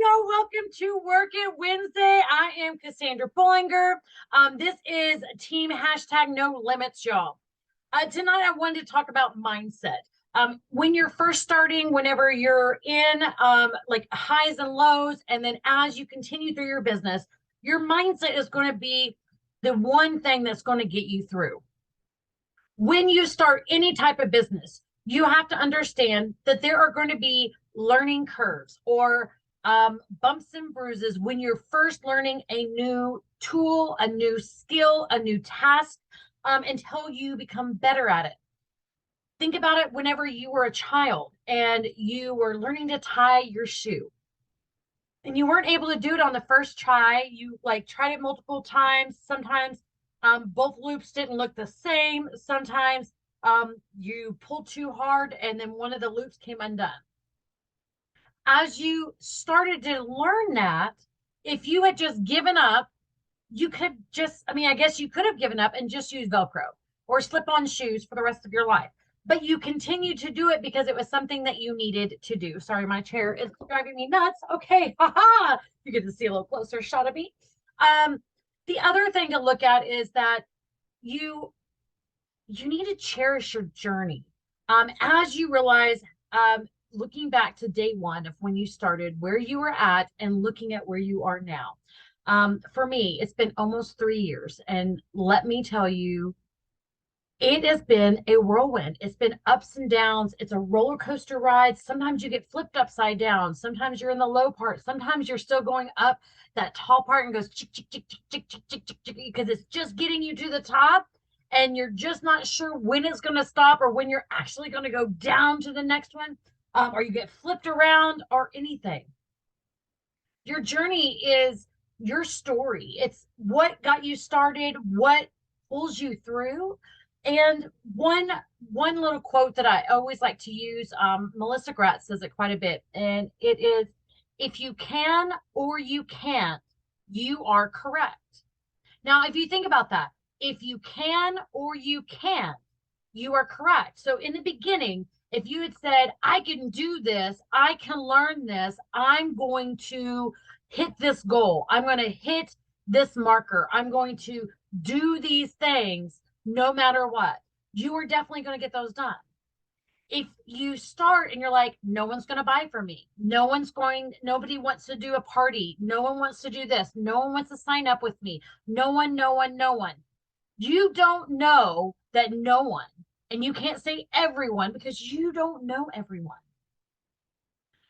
Yo, welcome to Work It Wednesday. I am Casandra Bollinger. This is Team Hashtag No Limits, y'all. Tonight, I wanted to talk about mindset. When you're first starting, whenever you're in like highs and lows, and then as you continue through your business, your mindset is going to be the one thing that's going to get you through. When you start any type of business, you have to understand that there are going to be learning curves or bumps and bruises when you're first learning a new tool, a new skill, a new task, until you become better at it. Think about it whenever you were a child and you were learning to tie your shoe and you weren't able to do it on the first try. You like tried it multiple times. Sometimes both loops didn't look the same. Sometimes you pulled too hard and then one of the loops came undone. As you started to learn that, if you had just given up, you could just, I guess you could have given up and just used Velcro or slip on shoes for the rest of your life. But you continued to do it because it was something that you needed to do. Sorry, my chair is driving me nuts. Okay, haha. You get to see a little closer shot of me. The other thing to look at is that you need to cherish your journey. As you realize, looking back to day one of when you started, where you were at, and looking at where you are now. For me, it's been almost 3 years. And let me tell you, it has been a whirlwind. It's been ups and downs. It's a roller coaster ride. Sometimes you get flipped upside down. Sometimes you're in the low part. Sometimes you're still going up that tall part and goes chick, chick, chick, chick, chick, chick, chick, chick, chick, because it's just getting you to the top. And you're just not sure when it's going to stop or when you're actually going to go down to the next one, or you get flipped around or anything. Your journey is your story. It's what got you started, what pulls you through. And one little quote that I always like to use, Melissa Gratz says it quite a bit, and it is, if you can or you can't, you are correct. Now, if you think about that, if you can or you can't, you are correct. So in the beginning, if you had said, I can do this, I can learn this, I'm going to hit this goal, I'm going to hit this marker, I'm going to do these things no matter what, you are definitely going to get those done. If you start and you're like, no one's going to buy from me, nobody wants to do a party, no one wants to do this, no one wants to sign up with me, no one, you don't know that no one, and you can't say everyone because you don't know everyone.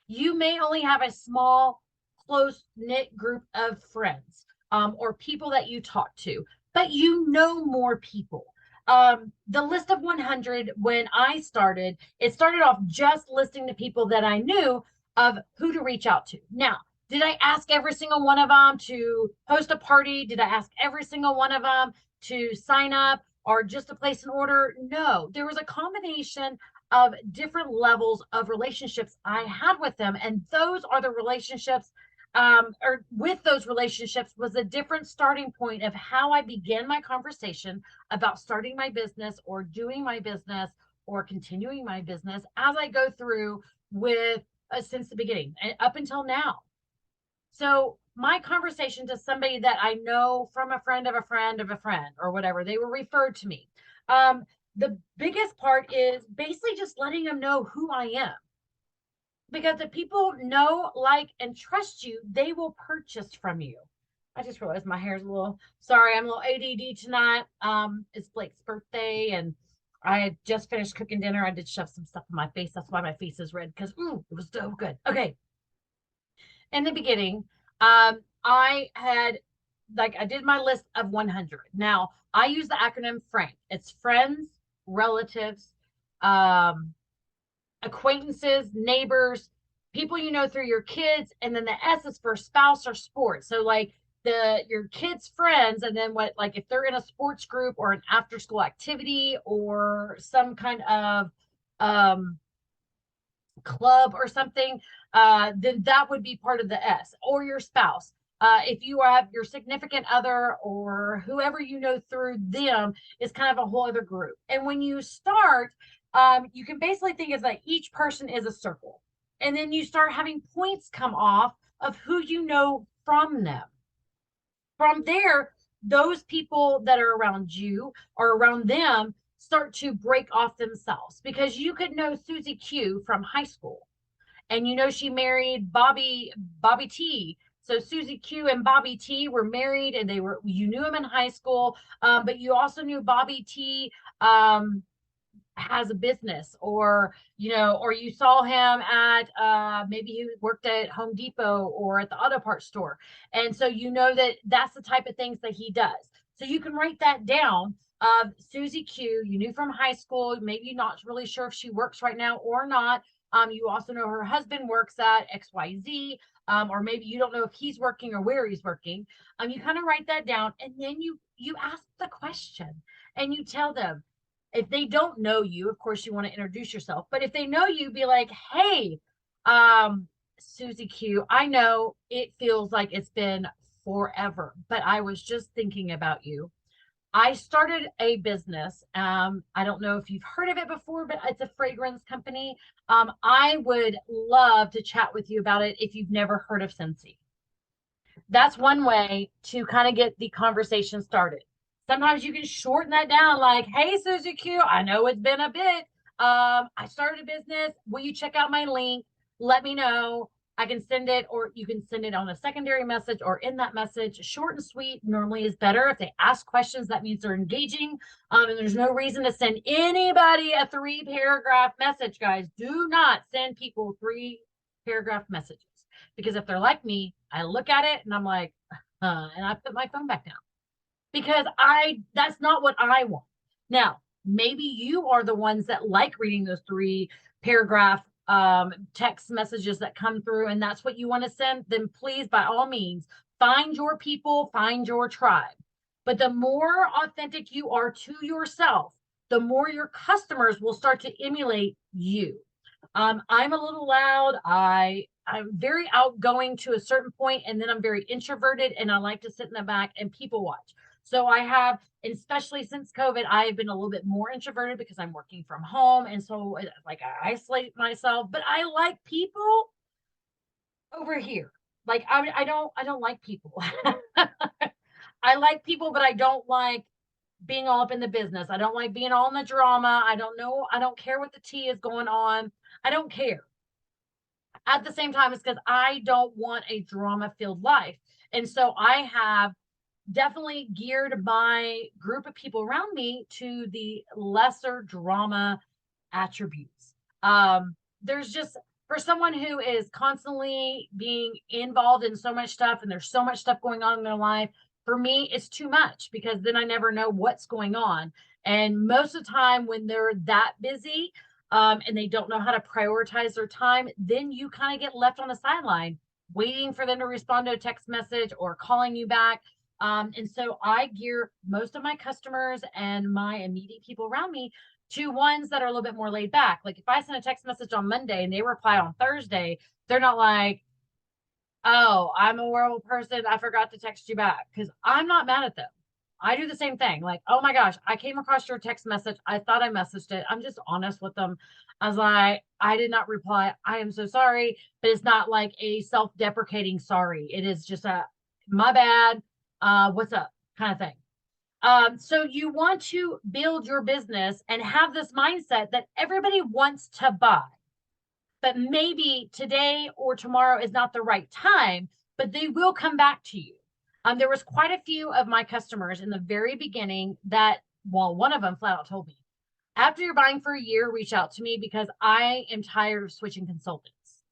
You may only have a small, close-knit group of friends, or people that you talk to, but you know more people. The list of 100, when I started, it started off just listing the people that I knew of who to reach out to. Now, did I ask every single one of them to host a party? Did I ask every single one of them to sign up or just to place an order? No, there was a combination of different levels of relationships I had with them. And those are the relationships, or with those relationships was a different starting point of how I began my conversation about starting my business or doing my business or continuing my business as I go through with since the beginning and up until now. So my conversation to somebody that I know from a friend of a friend of a friend or whatever, they were referred to me. The biggest part is basically just letting them know who I am. Because if people know, like, and trust you, they will purchase from you. I just realized my hair's a little, sorry, I'm a little ADD tonight. It's Blake's birthday and I had just finished cooking dinner. I did shove some stuff in my face. That's why my face is red, because it was so good. Okay. In the beginning, I did my list of 100. Now, I use the acronym FRANK. It's friends, relatives, acquaintances, neighbors, people you know through your kids, and then the S is for spouse or sports. So like your kids' friends, and then what, like if they're in a sports group or an after school activity or some kind of club or something, then that would be part of the S, or your spouse. If you have your significant other or whoever you know through them is kind of a whole other group. And when you start, you can basically think of like each person is a circle. And then you start having points come off of who you know from them. From there, those people that are around you or around them start to break off themselves, because you could know Susie Q from high school, and you know she married Bobby T. So Susie Q and Bobby T were married, and you knew him in high school, but you also knew Bobby T has a business, or or you saw him at maybe he worked at Home Depot or at the auto parts store, and so you know that that's the type of things that he does. So you can write that down. Susie Q, you knew from high school, maybe you're not really sure if she works right now or not. You also know her husband works at XYZ, or maybe you don't know if he's working or where he's working. You kind of write that down, and then you ask the question, and you tell them. If they don't know you, of course you want to introduce yourself, but if they know you, be like, hey, Susie Q, I know it feels like it's been forever, but I was just thinking about you. I started a business. I don't know if you've heard of it before, but it's a fragrance company. I would love to chat with you about it if you've never heard of Scentsy. That's one way to kind of get the conversation started. Sometimes you can shorten that down, like, hey, Susie Q, I know it's been a bit. I started a business. Will you check out my link? Let me know. I can send it, or you can send it on a secondary message or in that message. Short and sweet normally is better. If they ask questions, that means they're engaging. And there's no reason to send anybody a 3-paragraph message, guys. Do not send people 3-paragraph messages, because if they're like me, I look at it and I'm like, and I put my phone back down, because that's not what I want. Now, maybe you are the ones that like reading those 3-paragraph text messages that come through, and that's what you want to send. Then please, by all means, find your people, find your tribe. But the more authentic you are to yourself, the more your customers will start to emulate you. I'm a little loud. I'm very outgoing to a certain point, and then I'm very introverted, and I like to sit in the back and people watch. So I have, especially since COVID, I have been a little bit more introverted because I'm working from home, and so like I isolate myself. But I like people over here. Like I don't like people. I like people, but I don't like being all up in the business. I don't like being all in the drama. I don't know. I don't care what the tea is going on. I don't care. At the same time, it's because I don't want a drama filled life. And so I have definitely geared my group of people around me to the lesser drama attributes. There's just, for someone who is constantly being involved in so much stuff and there's so much stuff going on in their life, for me, it's too much, because then I never know what's going on. And most of the time, when they're that busy, and they don't know how to prioritize their time, then you kind of get left on the sideline waiting for them to respond to a text message or calling you back. And so I gear most of my customers and my immediate people around me to ones that are a little bit more laid back. Like if I send a text message on Monday and they reply on Thursday, they're not like, oh, I'm a horrible person, I forgot to text you back, because I'm not mad at them. I do the same thing. Like, oh my gosh, I came across your text message. I thought I messaged it. I'm just honest with them. I was like, I did not reply. I am so sorry. But it's not like a self-deprecating sorry. It is just a my bad. What's up kind of thing. So you want to build your business and have this mindset that everybody wants to buy, but maybe today or tomorrow is not the right time, but they will come back to you. There was quite a few of my customers in the very beginning that, well, one of them flat out told me, after you're buying for a year, reach out to me because I am tired of switching consultants.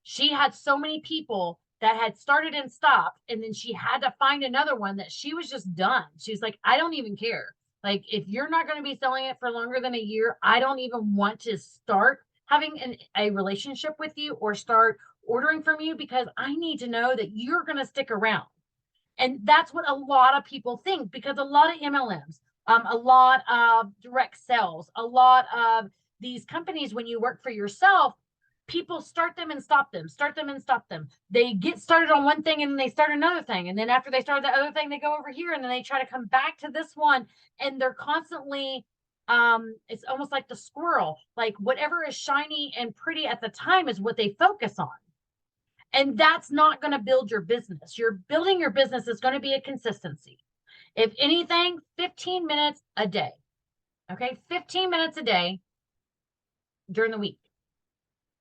She had so many people that had started and stopped, and then she had to find another one that she was just done. She's like, I don't even care. Like, if you're not going to be selling it for longer than a year, I don't even want to start having a relationship with you or start ordering from you, because I need to know that you're going to stick around. And that's what a lot of people think, because a lot of MLMs, a lot of direct sales, a lot of these companies, when you work for yourself, people start them and stop them, start them and stop them. They get started on one thing and then they start another thing. And then after they start the other thing, they go over here and then they try to come back to this one. And they're constantly, it's almost like the squirrel, like whatever is shiny and pretty at the time is what they focus on. And that's not going to build your business. You're building your business is going to be a consistency. If anything, 15 minutes a day. Okay. 15 minutes a day during the week.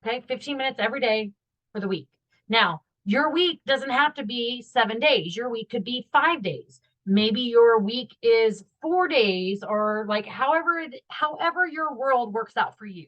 Okay. 15 minutes every day for the week. Now, your week doesn't have to be 7 days. Your week could be 5 days. Maybe your week is 4 days, or like however your world works out for you.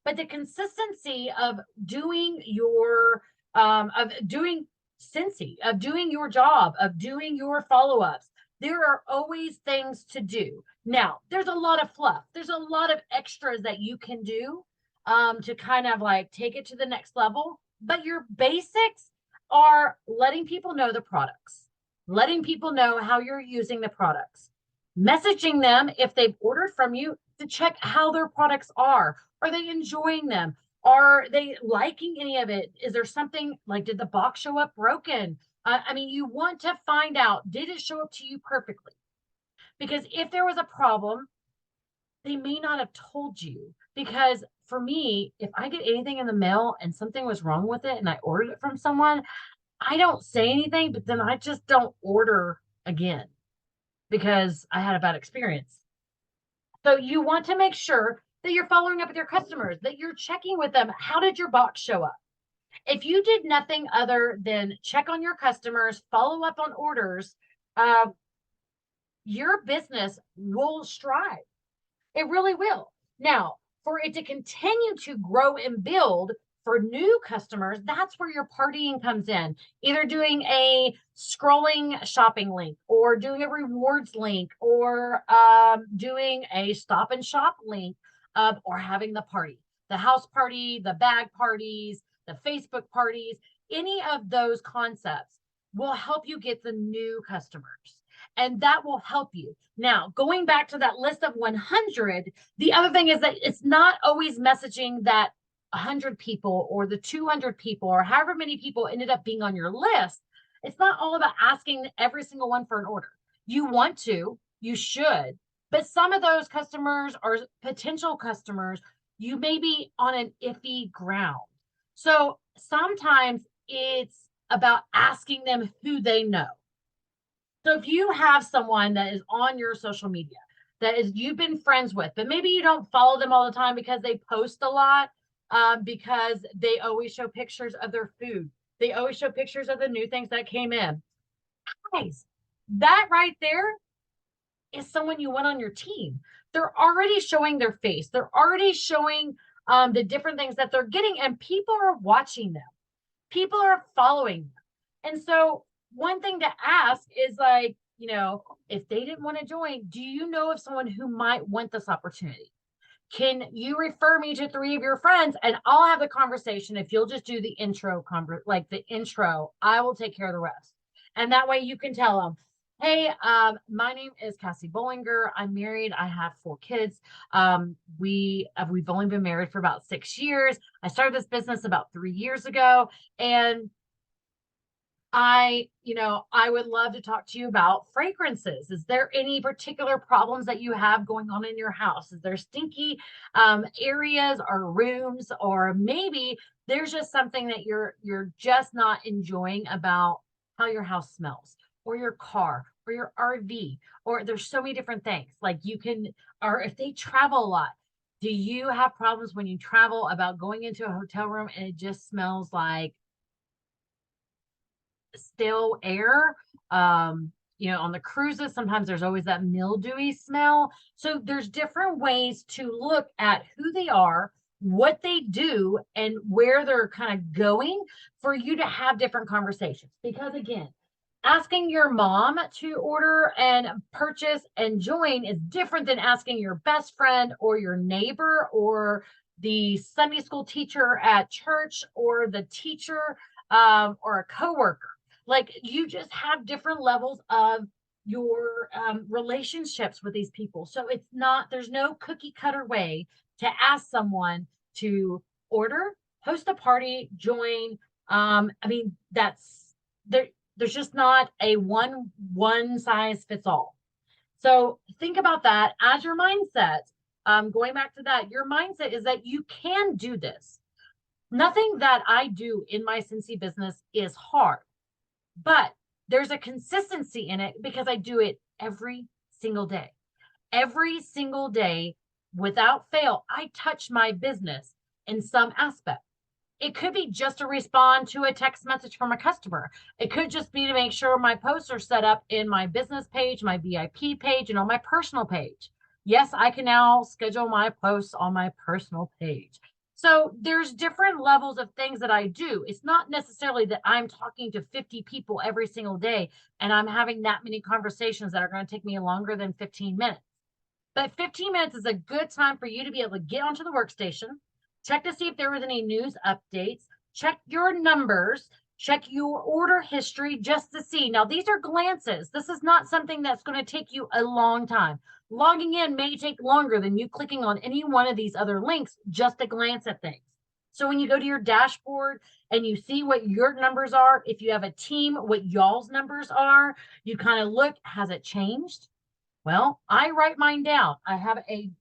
But the consistency of doing your of doing Scentsy, of doing your job, of doing your follow-ups, there are always things to do. Now, there's a lot of fluff. There's a lot of extras that you can do to kind of like take it to the next level. But your basics are letting people know the products, letting people know how you're using the products, messaging them if they've ordered from you to check how their products are. Are they enjoying them? Are they liking any of it? Is there something like, did the box show up broken? I mean, you want to find out, did it show up to you perfectly? Because if there was a problem, they may not have told you. Because for me, if I get anything in the mail and something was wrong with it and I ordered it from someone, I don't say anything, but then I just don't order again because I had a bad experience. So you want to make sure that you're following up with your customers, that you're checking with them. How did your box show up? If you did nothing other than check on your customers, follow up on orders, your business will strive. It really will. Now, for it to continue to grow and build for new customers, that's where your partying comes in. Either doing a scrolling shopping link, or doing a rewards link, or doing a stop and shop link, or having the party, the house party, the bag parties, the Facebook parties. Any of those concepts will help you get the new customers. And that will help you. Now, going back to that list of 100, the other thing is that it's not always messaging that 100 people or the 200 people or however many people ended up being on your list. It's not all about asking every single one for an order. You want to, you should, but some of those customers or potential customers, you may be on an iffy ground. So sometimes it's about asking them who they know. So if you have someone that is on your social media that is you've been friends with, but maybe you don't follow them all the time because they post a lot, because they always show pictures of their food. They always show pictures of the new things that came in. Guys, that right there is someone you want on your team. They're already showing their face. They're already showing the different things that they're getting, and people are watching them. People are following them. And so one thing to ask is like, if they didn't want to join, do you know of someone who might want this opportunity? Can you refer me to 3 of your friends and I'll have the conversation? If you'll just do the intro, like the intro, I will take care of the rest. And that way you can tell them, hey, my name is Cassie Bollinger. I'm married. I have 4 kids. We've only been married for about 6 years. I started this business about 3 years ago, and I would love to talk to you about fragrances. Is there any particular problems that you have going on in your house? Is there stinky areas or rooms, or maybe there's just something that you're just not enjoying about how your house smells, or your car, or your RV, or there's so many different things. Like or if they travel a lot, do you have problems when you travel about going into a hotel room and it just smells like stale air? On the cruises, sometimes there's always that mildewy smell. So there's different ways to look at who they are, what they do, and where they're kind of going for you to have different conversations. Because again, asking your mom to order and purchase and join is different than asking your best friend or your neighbor or the Sunday school teacher at church or the teacher or a coworker. Like, you just have different levels of your relationships with these people. So there's no cookie cutter way to ask someone to order, host a party, join. There's just not a one size fits all. So think about that as your mindset. Going back to that, your mindset is that you can do this. Nothing that I do in my Scentsy business is hard, but there's a consistency in it because I do it every single day. Every single day, without fail, I touch my business in some aspect. It could be just to respond to a text message from a customer. It could just be to make sure my posts are set up in my business page, my VIP page, and on my personal page. Yes, I can now schedule my posts on my personal page. So there's different levels of things that I do. It's not necessarily that I'm talking to 50 people every single day and I'm having that many conversations that are going to take me longer than 15 minutes. But 15 minutes is a good time for you to be able to get onto the workstation, check to see if there was any news updates, check your numbers, check your order history just to see. Now, these are glances. This is not something that's going to take you a long time. Logging in may take longer than you clicking on any one of these other links just to glance at things. So when you go to your dashboard and you see what your numbers are, if you have a team, what y'all's numbers are, you kind of look, has it changed? Well, I write mine down. I have a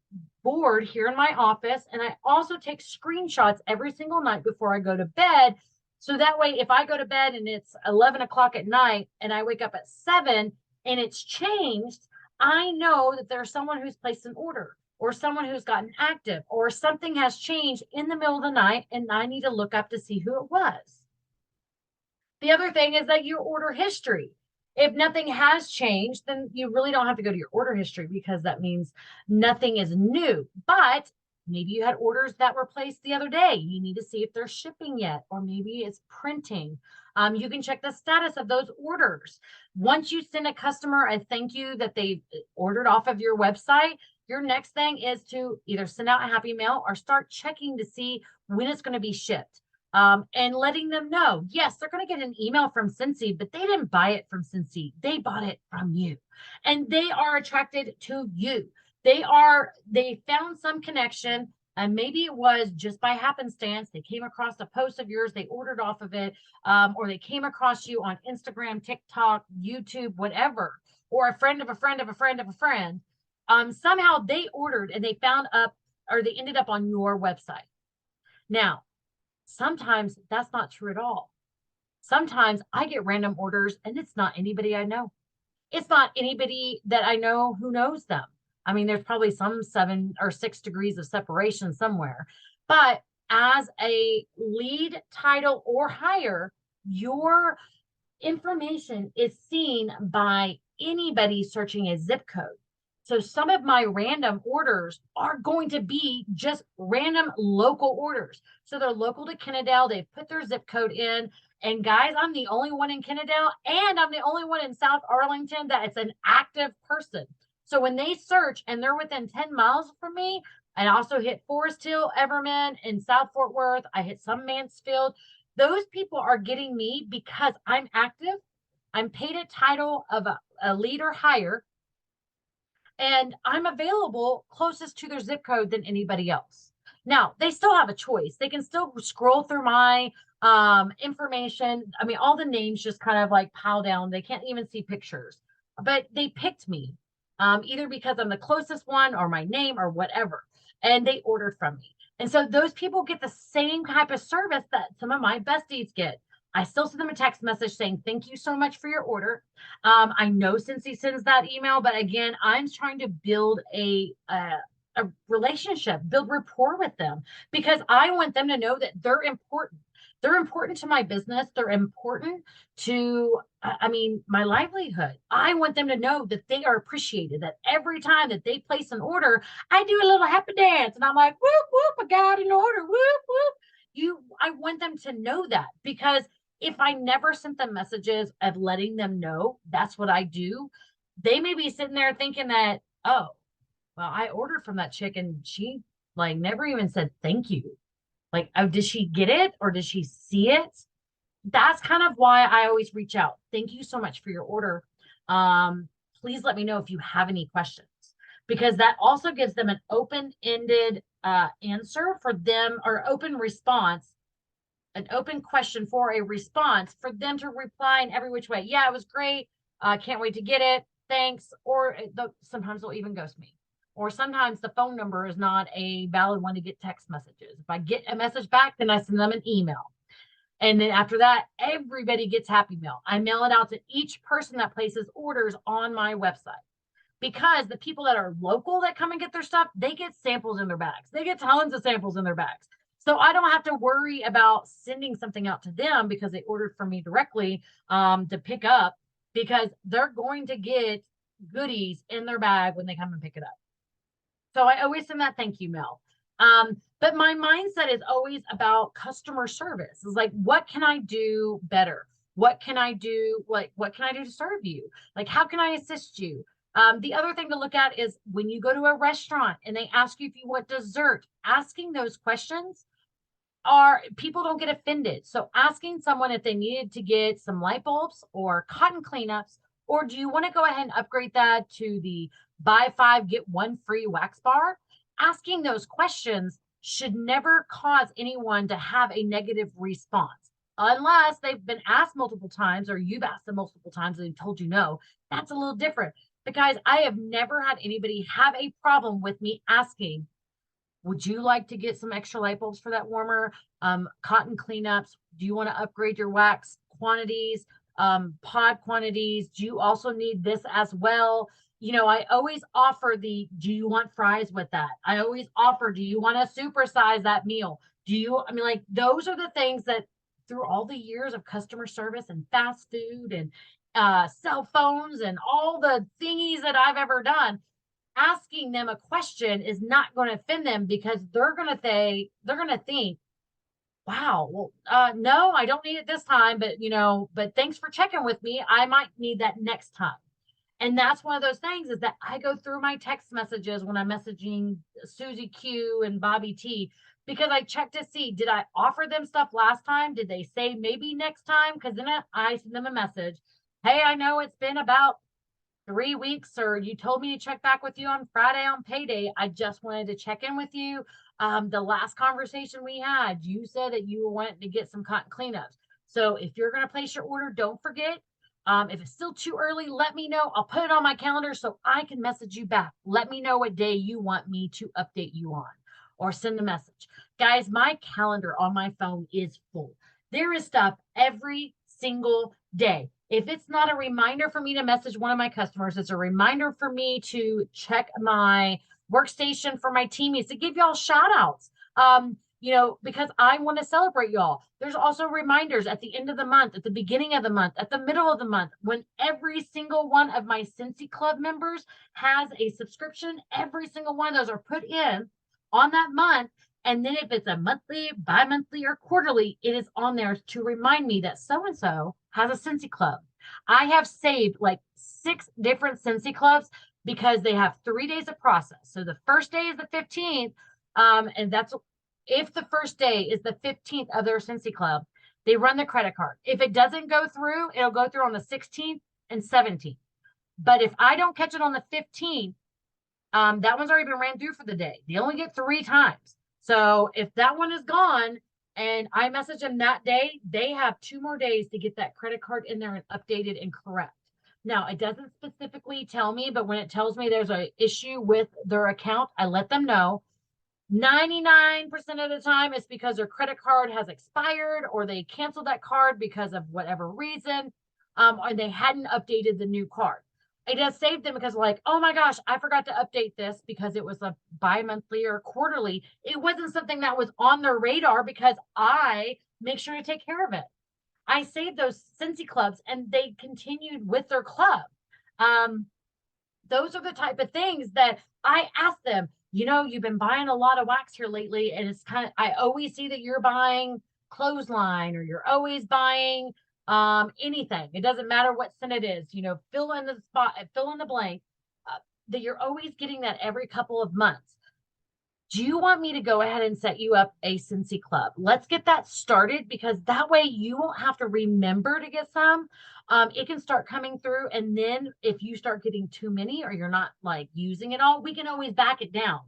board here in my office, and I also take screenshots every single night before I go to bed. So that way, if I go to bed and it's 11 o'clock at night and I wake up at 7 and it's changed, I know that there's someone who's placed an order or someone who's gotten active or something has changed in the middle of the night and I need to look up to see who it was. The other thing is that your order history. If nothing has changed, then you really don't have to go to your order history because that means nothing is new. But maybe you had orders that were placed the other day. You need to see if they're shipping yet, or maybe it's printing. You can check the status of those orders. Once you send a customer a thank you that they ordered off of your website, your next thing is to either send out a happy mail or start checking to see when it's going to be shipped. And letting them know, yes, they're going to get an email from Scentsy, but they didn't buy it from Scentsy. They bought it from you. And they are attracted to you. They found some connection, and maybe it was just by happenstance. They came across a post of yours, they ordered off of it, or they came across you on Instagram, TikTok, YouTube, whatever, or a friend of a friend of a friend of a friend. Somehow they ordered and they found up, or they ended up on your website. Now, sometimes that's not true at all. Sometimes I get random orders and it's not anybody I know. It's not anybody that I know who knows them. I mean, there's probably some 7 or 6 degrees of separation somewhere. But as a lead, title, or higher, your information is seen by anybody searching a zip code. So some of my random orders are going to be just random local orders. So they're local to Kennedale. They've put their zip code in. And guys, I'm the only one in Kennedale, and I'm the only one in South Arlington that it's an active person. So when they search and they're within 10 miles from me, I also hit Forest Hill, Everman, and South Fort Worth. I hit some Mansfield. Those people are getting me because I'm active. I'm paid a title of a lead or higher, and I'm available closest to their zip code than anybody else. Now, they still have a choice. They can still scroll through my information. I mean, all the names just kind of like pile down. They can't even see pictures, but they picked me either because I'm the closest one or my name or whatever, and they ordered from me. And so those people get the same type of service that some of my besties get. I still send them a text message saying, thank you so much for your order. I know Scentsy sends that email, but again, I'm trying to build a relationship, build rapport with them, because I want them to know that they're important. They're important to my business. They're important to, my livelihood. I want them to know that they are appreciated, that every time that they place an order, I do a little happy dance and I'm like, whoop, whoop, I got an order, whoop, whoop. I want them to know that, because if I never sent them messages of letting them know that's what I do, they may be sitting there thinking that, oh, well, I ordered from that chick and she like never even said thank you. Like, oh, did she get it or did she see it? That's kind of why I always reach out. Thank you so much for your order. Please let me know if you have any questions, because that also gives them an open-ended answer for them, or open response, an open question for a response for them to reply in every which way. Yeah, it was great. Can't wait to get it. Thanks. Or sometimes they'll even ghost me. or sometimes the phone number is not a valid one to get text messages. If I get a message back, then I send them an email. And then after that, everybody gets Happy Mail. I mail it out to each person that places orders on my website, because the people that are local that come and get their stuff, they get samples in their bags. They get tons of samples in their bags. So I don't have to worry about sending something out to them because they ordered from me directly to pick up, because they're going to get goodies in their bag when they come and pick it up. So I always send that thank you mail. But my mindset is always about customer service. It's like, what can I do better? What can I do? Like, what can I do to serve you? Like, how can I assist you? The other thing to look at is when you go to a restaurant and they ask you if you want dessert, asking those questions are, people don't get offended. So asking someone if they needed to get some light bulbs or cotton cleanups, or do you want to go ahead and upgrade that to the buy 5, get 1 free wax bar? Asking those questions should never cause anyone to have a negative response, unless they've been asked multiple times or you've asked them multiple times and they've told you no. That's a little different. But guys, I have never had anybody have a problem with me asking, would you like to get some extra light bulbs for that warmer? Cotton cleanups? Do you want to upgrade your wax quantities, pod quantities? Do you also need this as well? You know, I always offer the, do you want fries with that? I always offer, do you want to supersize that meal? Do you, I mean, like, those are the things that through all the years of customer service and fast food and cell phones and all the thingies that I've ever done, asking them a question is not going to offend them, because they're going to think, wow, well, no, I don't need it this time, but but thanks for checking with me. I might need that next time. And that's one of those things, is that I go through my text messages when I'm messaging Susie Q and Bobby T, because I check to see, did I offer them stuff last time? Did they say maybe next time? Because then I send them a message. Hey, I know it's been about 3 weeks, or you told me to check back with you on Friday on payday. I just wanted to check in with you. The last conversation we had, you said that you were wanting to get some cotton cleanups. So if you're going to place your order, don't forget. If it's still too early, let me know. I'll put it on my calendar so I can message you back. Let me know what day you want me to update you on, or send a message. Guys, my calendar on my phone is full. There is stuff every single day. If it's not a reminder for me to message one of my customers, it's a reminder for me to check my workstation for my teammates, to give y'all shout outs. Because I want to celebrate y'all. There's also reminders at the end of the month, at the beginning of the month, at the middle of the month, when every single one of my Scentsy Club members has a subscription. Every single one of those are put in on that month. And then if it's a monthly, bi-monthly, or quarterly, it is on there to remind me that so-and-so has a Scentsy Club. I have saved like 6 different Scentsy Clubs, because they have 3 days of process. So the first day is the 15th. And that's if the first day is the 15th of their Scentsy Club, they run the credit card. If it doesn't go through, it'll go through on the 16th and 17th. But if I don't catch it on the 15th, that one's already been ran through for the day. They only get 3 times. So if that one is gone and I message them that day, they have 2 more days to get that credit card in there and updated and correct. Now, it doesn't specifically tell me, but when it tells me there's an issue with their account, I let them know. 99% of the time, it's because their credit card has expired, or they canceled that card because of whatever reason, or they hadn't updated the new card. It does save them, because like, oh my gosh, I forgot to update this because it was a bi-monthly or quarterly. It wasn't something that was on their radar, because I make sure to take care of it. I saved those Scentsy Clubs and they continued with their club. Those are the type of things that I ask them. You've been buying a lot of wax here lately, and it's kind of, I always see that you're buying clothesline, or you're always buying anything. It doesn't matter what scent it is, fill in the spot, fill in the blank, that you're always getting that every couple of months. Do you want me to go ahead and set you up a Scentsy Club? Let's get that started, because that way you won't have to remember to get some. It can start coming through, and then if you start getting too many, or you're not like using it all, we can always back it down.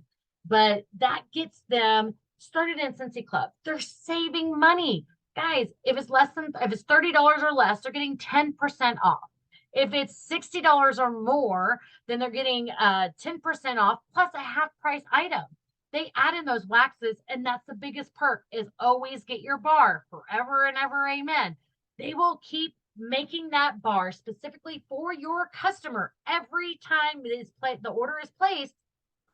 But that gets them started in Scentsy Club. They're saving money. Guys, if it's $30 or less, they're getting 10% off. If it's $60 or more, then they're getting 10% off plus a half price item. They add in those waxes, and that's the biggest perk is always get your bar forever and ever. Amen. They will keep making that bar specifically for your customer every time the order is placed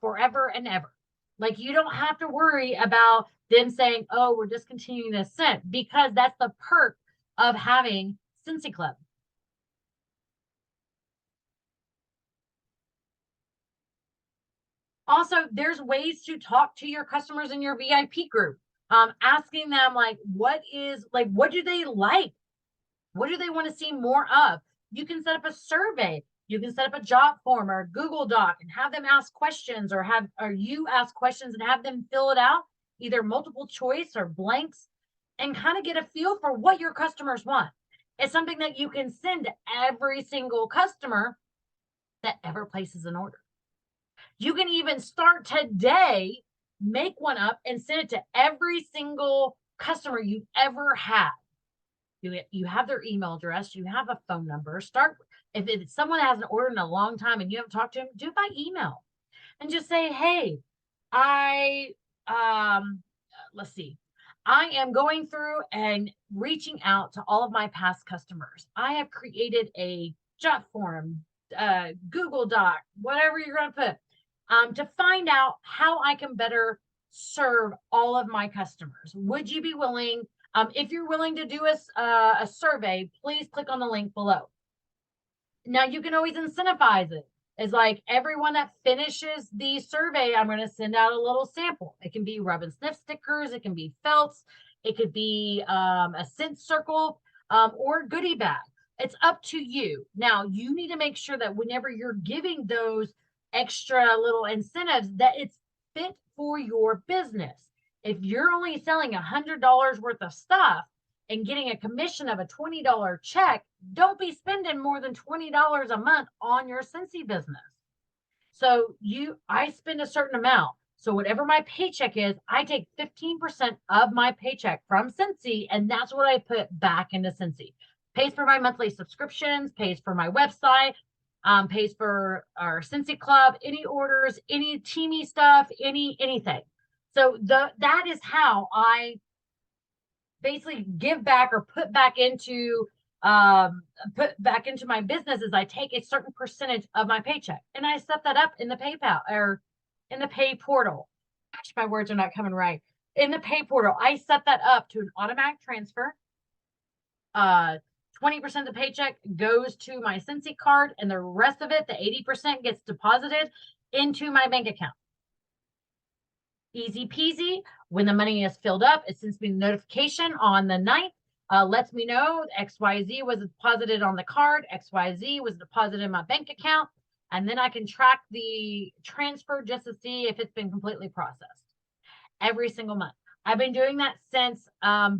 forever and ever. Like you don't have to worry about them saying, oh, we're discontinuing this scent, because that's the perk of having Scentsy Club. Also, there's ways to talk to your customers in your VIP group, asking them like, what do they like? What do they want to see more of? You can set up a survey. You can set up a job form or a Google Doc and have them ask questions, or you ask questions and have them fill it out, either multiple choice or blanks, and kind of get a feel for what your customers want. It's something that you can send to every single customer that ever places an order. You can even start today, make one up and send it to every single customer you've ever had. You have their email address, you have a phone number. Start, if someone hasn't ordered in a long time and you haven't talked to them, do it by email and just say, hey, let's see, I am going through and reaching out to all of my past customers. I have created a job form, Google Doc, whatever you're going to put, to find out how I can better serve all of my customers. Would you be willing? If you're willing to do a survey, please click on the link below. Now you can always incentivize it. It's like everyone that finishes the survey, I'm going to send out a little sample. It can be rub and sniff stickers. It can be felts. It could be a scent circle or goodie bag. It's up to you. Now you need to make sure that whenever you're giving those extra little incentives, that it's fit for your business. If you're only selling $100 worth of stuff and getting a commission of a $20 check, don't be spending more than $20 a month on your Scentsy business. So I spend a certain amount. So whatever my paycheck is, I take 15% of my paycheck from Scentsy, and that's what I put back into Scentsy. Pays for my monthly subscriptions, pays for my website, pays for our Scentsy Club, any orders, any teamy stuff, anything. So that is how I basically give back or put back into my business. Is I take a certain percentage of my paycheck and I set that up in the PayPal or in the pay portal. Gosh, my words are not coming right. In the pay portal, I set that up to an automatic transfer. 20% of the paycheck goes to my Scentsy card, and the rest of it, the 80%, gets deposited into my bank account. Easy peasy. When the money is filled up, it sends me a notification on the 9th, lets me know XYZ was deposited on the card, XYZ was deposited in my bank account, and then I can track the transfer just to see if it's been completely processed every single month. I've been doing that since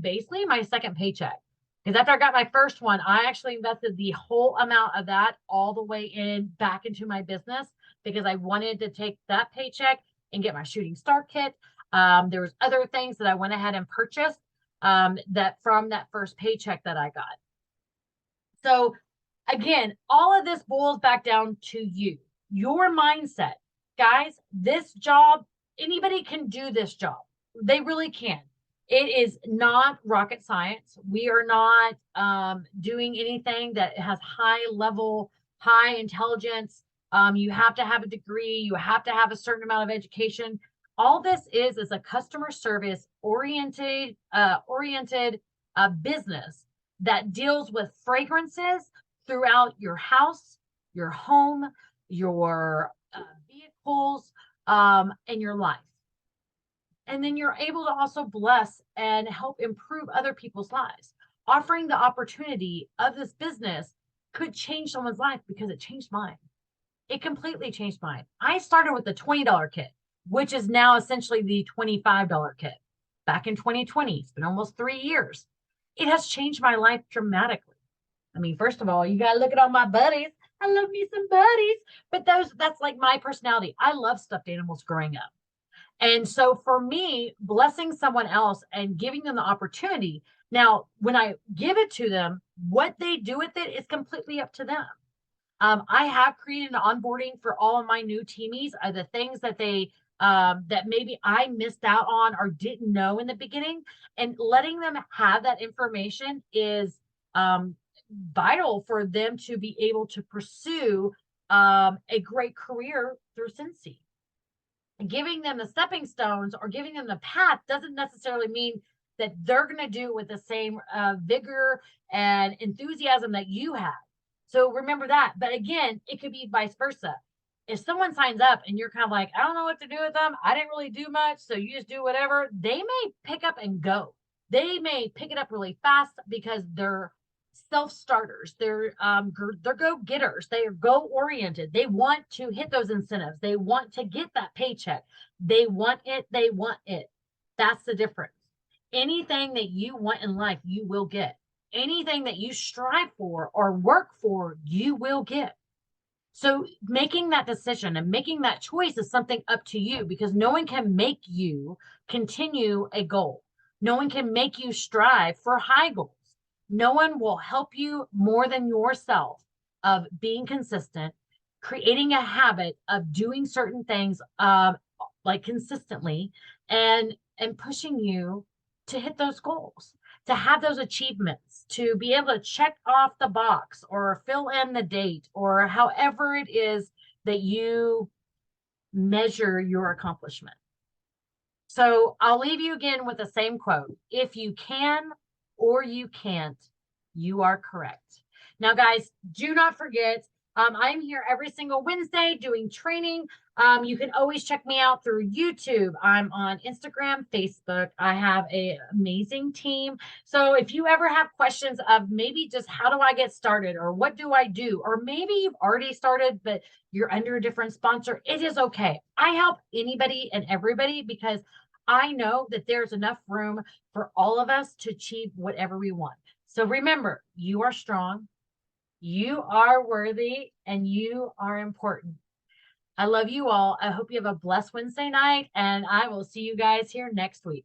basically my second paycheck. Because after I got my first one, I actually invested the whole amount of that all the way back into my business, because I wanted to take that paycheck and get my shooting star kit. There was other things that I went ahead and purchased that from that first paycheck that I got. So again, all of this boils back down to you, your mindset. Guys, this job, anybody can do this job. They really can. It is not rocket science. We are not doing anything that has high level, high intelligence. You have to have a degree. You have to have a certain amount of education. All this is a customer service oriented business that deals with fragrances throughout your house, your home, your vehicles, and your life. And then you're able to also bless and help improve other people's lives. Offering the opportunity of this business could change someone's life, because it changed mine. It completely changed mine. I started with the $20 kit, which is now essentially the $25 kit. Back in 2020, it's been almost 3 years. It has changed my life dramatically. I mean, first of all, you got to look at all my buddies. I love me some buddies, but that's like my personality. I love stuffed animals growing up. And so for me, blessing someone else and giving them the opportunity. Now, when I give it to them, what they do with it is completely up to them. I have created an onboarding for all of my new teamies, the things that that maybe I missed out on or didn't know in the beginning, and letting them have that information is vital for them to be able to pursue a great career through Scentsy. Giving them the stepping stones or giving them the path doesn't necessarily mean that they're going to do it with the same vigor and enthusiasm that you have. So remember that. But again, it could be vice versa. If someone signs up and you're kind of like, I don't know what to do with them, I didn't really do much, so you just do whatever, they may pick up and go. They may pick it up really fast because they're self-starters. They're go-getters. They are goal-oriented. They want to hit those incentives. They want to get that paycheck. They want it. They want it. That's the difference. Anything that you want in life, you will get. Anything that you strive for or work for, you will get. So making that decision and making that choice is something up to you, because no one can make you continue a goal. No one can make you strive for high goals. No one will help you more than yourself of being consistent, creating a habit of doing certain things like consistently, and pushing you to hit those goals, to have those achievements, to be able to check off the box or fill in the date, or however it is that you measure your accomplishment. So I'll leave you again with the same quote. If you can or you can't, you are correct. Now, guys, do not forget, I'm here every single Wednesday doing training. You can always check me out through YouTube. I'm on Instagram, Facebook. I have an amazing team. So if you ever have questions of maybe just how do I get started, or what do I do, or maybe you've already started, but you're under a different sponsor, it is okay. I help anybody and everybody, because I know that there's enough room for all of us to achieve whatever we want. So remember, you are strong, you are worthy, and you are important. I love you all. I hope you have a blessed Wednesday night, and I will see you guys here next week.